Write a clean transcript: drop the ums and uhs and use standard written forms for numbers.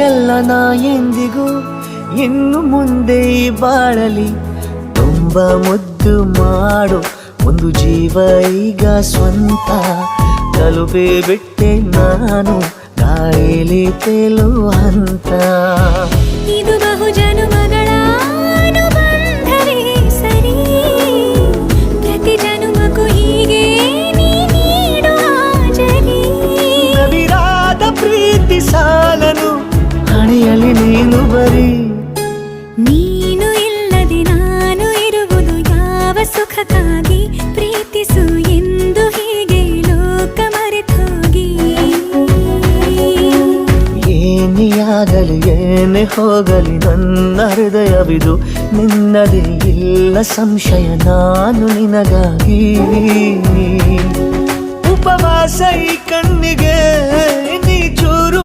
ಎಲ್ಲ ನಾ ಎಂದಿಗೂ ಇನ್ನು ಮುಂದೆ ಈ ಬಾಳಲಿ ತುಂಬ ಮುದ್ದು ಮಾಡು ಒಂದು ಜೀವ ಈಗ ಸ್ವಂತ ತಲುಪೇ ಬಿಟ್ಟೆ ನಾನು ಗಾಳಿಲಿ ತೇಲುವ ಹಂತ ಇದು ಬಹು ಜನುಮಗಳ ಅನುಬಂಧವೇ ಸರಿ ಪ್ರತಿ ಜನುಮಕ್ಕೂ ಹೀಗೆ ನೀ ನೀಡುವ ಜರಿ ನವಿರಾದ ಪ್ರೀತಿ ಸಾಲನು ಹಣೆಯಲ್ಲಿ ನೀನು ಬರೀ ನೀನು ಇಲ್ಲದೆ ನಾನು ಇರುವುದು ಯಾವ ಸುಖಕ್ಕಾಗಿ ಪ್ರೀತಿಸು ಎಂದು ಹೀಗೆ ಲೋಕ ಮರೆತೋಗಿ ಏನೇ ಆಗಲಿ ಏನೇ ಹೋಗಲಿ ನನ್ನ ಹೃದಯವಿದು ನಿನ್ನದೇ ಇಲ್ಲ ಸಂಶಯ ನಾನು ನಿನಗಾಗಿ ಉಪವಾಸ ಈ ಕಣ್ಣಿಗೆ ನೀ ಚೂರು